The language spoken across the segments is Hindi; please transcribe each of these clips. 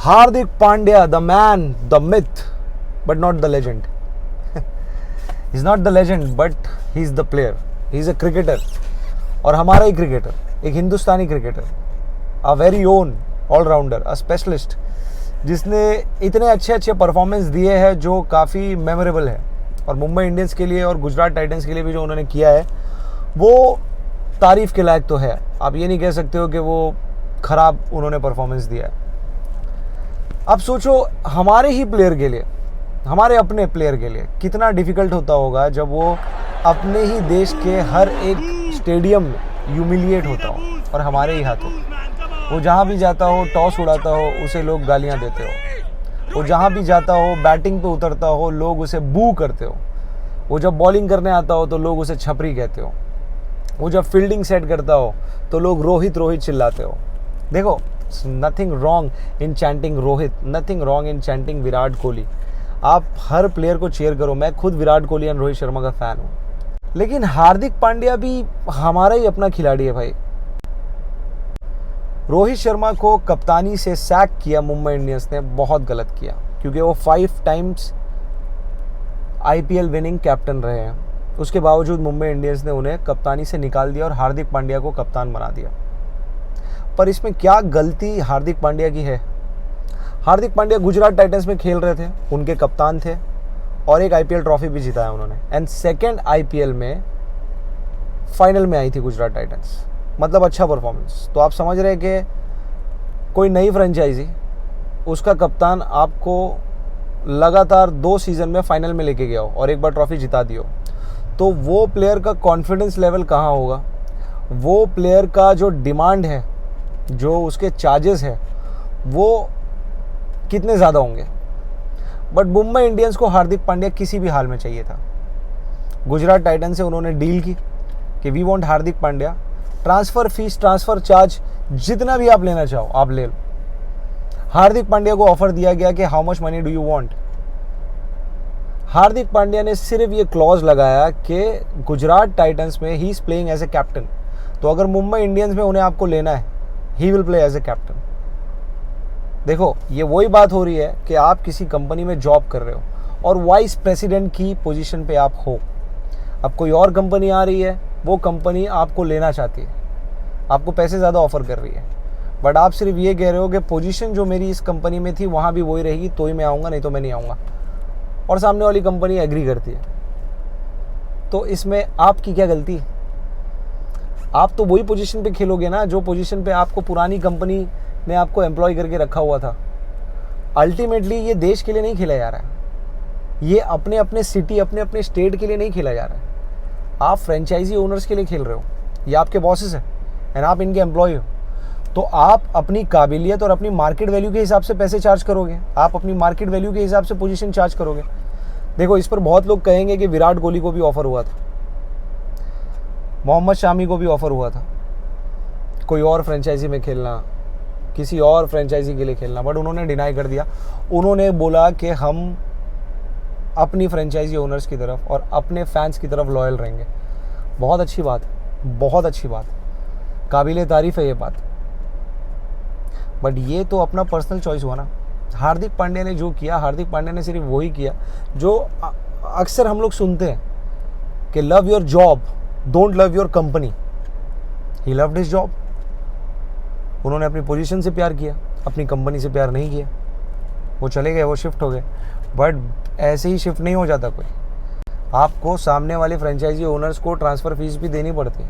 Hardik Pandya, the man, the myth, but not the legend. He's not the legend, but he's the player. He's a cricketer. और हमारा ही क्रिकेटर, एक Hindustani cricketer, a very own allrounder, a specialist, जिसने इतने अच्छे अच्छे परफॉर्मेंस दिए हैं जो काफ़ी मेमोरेबल है। और मुंबई इंडियंस के लिए और गुजरात टाइटंस के लिए भी जो उन्होंने किया है वो तारीफ़ के लायक तो है। आप ये नहीं कह सकते हो कि वो ख़राब उन्होंने परफॉर्मेंस दिया है। अब सोचो हमारे ही प्लेयर के लिए, हमारे अपने प्लेयर के लिए कितना डिफ़िकल्ट होता होगा जब वो अपने ही देश के हर एक स्टेडियम में ह्यूमिलिएट होता हो और हमारे ही हाथों। वो जहाँ भी जाता हो टॉस उड़ाता हो, उसे लोग गालियाँ देते हो। वो जहाँ भी जाता हो बैटिंग पे उतरता हो, लोग उसे बू करते हो। वो जब बॉलिंग करने आता हो तो लोग उसे छपरी कहते हो। वो जब फील्डिंग सेट करता हो तो लोग रोहित रोहित चिल्लाते हो। देखो, nothing wrong in chanting Rohit, nothing wrong in chanting Virat Kohli. आप हर प्लेयर को चीयर करो। मैं खुद विराट कोहली एंड रोहित शर्मा का फ़ैन हूँ, लेकिन हार्दिक पांड्या भी हमारा ही अपना खिलाड़ी है भाई। रोहित शर्मा को कप्तानी से सैक किया मुंबई इंडियंस ने, बहुत गलत किया, क्योंकि वो 5 टाइम्स IPL विनिंग कैप्टन रहे हैं। उसके बावजूद मुंबई इंडियंस ने उन्हें कप्तानी से निकाल दिया और हार्दिक पांड्या को कप्तान बना दिया। पर इसमें क्या गलती हार्दिक पांड्या की है? हार्दिक पांड्या गुजरात टाइटंस में खेल रहे थे, उनके कप्तान थे और एक IPL ट्रॉफी भी जीता है उन्होंने। एंड सेकेंड IPL में फाइनल में आई थी गुजरात टाइटंस, मतलब अच्छा परफॉर्मेंस। तो आप समझ रहे हैं कि कोई नई फ्रेंचाइजी, उसका कप्तान आपको लगातार 2 सीज़न में फाइनल में लेके गया हो और एक बार ट्रॉफी जिता दी हो, तो वो प्लेयर का कॉन्फिडेंस लेवल कहाँ होगा? वो प्लेयर का जो डिमांड है, जो उसके चार्जेस है, वो कितने ज़्यादा होंगे? बट मुंबई इंडियंस को हार्दिक पांड्या किसी भी हाल में चाहिए था। गुजरात टाइटंस से उन्होंने डील की कि we want Hardik Pandya, transfer fee, transfer charge जितना भी आप लेना चाहो आप ले लो। हार्दिक पांड्या को ऑफर दिया गया कि how much money do you want. Hardik Pandya ने सिर्फ ये क्लॉज लगाया कि गुजरात टाइटंस में he is playing as a captain, तो अगर मुंबई इंडियंस में उन्हें आपको लेना है, he will play as a captain. देखो, ये वही बात हो रही है कि आप किसी कंपनी में जॉब कर रहे हो और वाइस प्रेसिडेंट की पोजीशन पे आप हो। अब कोई और कंपनी आ रही है, वो कंपनी आपको लेना चाहती है, आपको पैसे ज़्यादा ऑफर कर रही है, बट आप सिर्फ ये कह रहे हो कि पोजीशन जो मेरी इस कंपनी में थी वहाँ भी वही रहेगी, तो ही मैं आऊँगा, नहीं तो मैं नहीं आऊँगा। और सामने वाली कंपनी एग्री करती है, तो इसमें आपकी क्या गलती? आप तो वही पोजीशन पे खेलोगे ना जो पोजीशन पे आपको पुरानी कंपनी ने आपको एम्प्लॉय करके रखा हुआ था। अल्टीमेटली ये देश के लिए नहीं खेला जा रहा है, ये अपने अपने सिटी, अपने अपने स्टेट के लिए नहीं खेला जा रहा है। आप फ्रेंचाइजी ओनर्स के लिए खेल रहे हो, ये आपके बॉसेस हैं एंड आप इनके एम्प्लॉय हो, तो आप अपनी काबिलियत और अपनी मार्केट वैल्यू के हिसाब से पैसे चार्ज करोगे, आप अपनी मार्केट वैल्यू के हिसाब से पोजीशन चार्ज करोगे। देखो, इस पर बहुत लोग कहेंगे कि विराट कोहली को भी ऑफर हुआ था, मोहम्मद शामी को भी ऑफर हुआ था कोई और फ्रेंचाइजी में खेलना, किसी और फ्रेंचाइजी के लिए खेलना, बट उन्होंने डिनाई कर दिया। उन्होंने बोला कि हम अपनी फ्रेंचाइजी ओनर्स की तरफ और अपने फैंस की तरफ लॉयल रहेंगे। बहुत अच्छी बात, बहुत अच्छी बात, काबिले तारीफ़ है ये बात, बट ये तो अपना पर्सनल चॉइस हुआ ना। हार्दिक पांड्या ने जो किया, हार्दिक पांड्या ने सिर्फ वही किया जो अक्सर हम लोग सुनते हैं कि love your job, don't love your company. He loved his job. उन्होंने अपनी पोजीशन से प्यार किया, अपनी कंपनी से प्यार नहीं किया। वो चले गए, वो शिफ्ट हो गए, बट ऐसे ही शिफ्ट नहीं हो जाता कोई। आपको सामने वाले फ्रेंचाइजी ओनर्स को ट्रांसफ़र फीस भी देनी पड़ती है,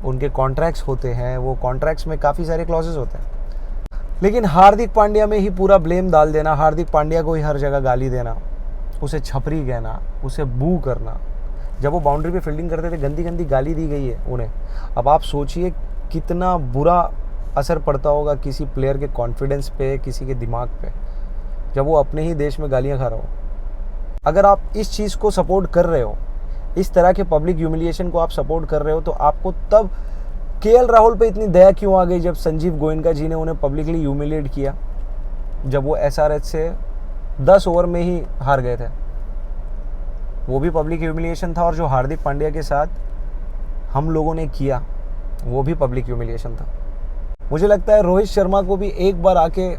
उनके कॉन्ट्रैक्ट्स होते हैं, वो कॉन्ट्रैक्ट्स में काफ़ी सारे क्लॉजेस होते हैं। लेकिन हार्दिक पांड्या में ही पूरा ब्लेम डाल देना, हार्दिक पांड्या को ही हर जगह गाली देना, उसे छपरी कहना, उसे बू करना। जब वो बाउंड्री पे फील्डिंग करते थे गंदी गंदी गाली दी गई है उन्हें। अब आप सोचिए कितना बुरा असर पड़ता होगा किसी प्लेयर के कॉन्फिडेंस पे, किसी के दिमाग पे, जब वो अपने ही देश में गालियाँ खा रहा हो। अगर आप इस चीज़ को सपोर्ट कर रहे हो, इस तरह के पब्लिक ह्यूमिलिएशन को आप सपोर्ट कर रहे हो, तो आपको तब KL राहुल पे इतनी दया क्यों आ गई जब संजीव गोयनका जी ने उन्हें पब्लिकली ह्यूमिलिएट किया, जब वो SRH से 10 ओवर में ही हार गए थे? वो भी पब्लिक ह्यूमिलिएशन था, और जो हार्दिक पांड्या के साथ हम लोगों ने किया वो भी पब्लिक ह्यूमिलिएशन था। मुझे लगता है रोहित शर्मा को भी एक बार आके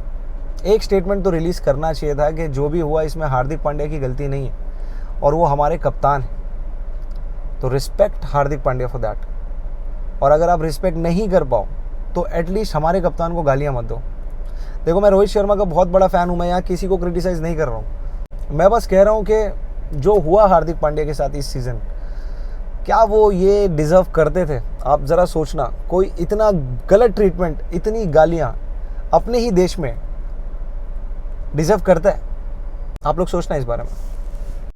एक स्टेटमेंट तो रिलीज़ करना चाहिए था कि जो भी हुआ इसमें हार्दिक पांड्या की गलती नहीं है और वो हमारे कप्तान हैं, तो respect Hardik Pandya for that. और अगर आप रिस्पेक्ट नहीं कर पाओ तो एटलीस्ट हमारे कप्तान को गालियाँ मत दो। देखो, मैं रोहित शर्मा का बहुत बड़ा फ़ैन हूँ, मैं यहाँ किसी को क्रिटिसाइज़ नहीं कर रहा हूँ। मैं बस कह रहा हूँ कि जो हुआ हार्दिक पांड्या के साथ इस सीज़न, क्या वो ये डिज़र्व करते थे? आप ज़रा सोचना, कोई इतना गलत ट्रीटमेंट, इतनी गालियाँ अपने ही देश में डिज़र्व करता है? आप लोग सोचना इस बारे में।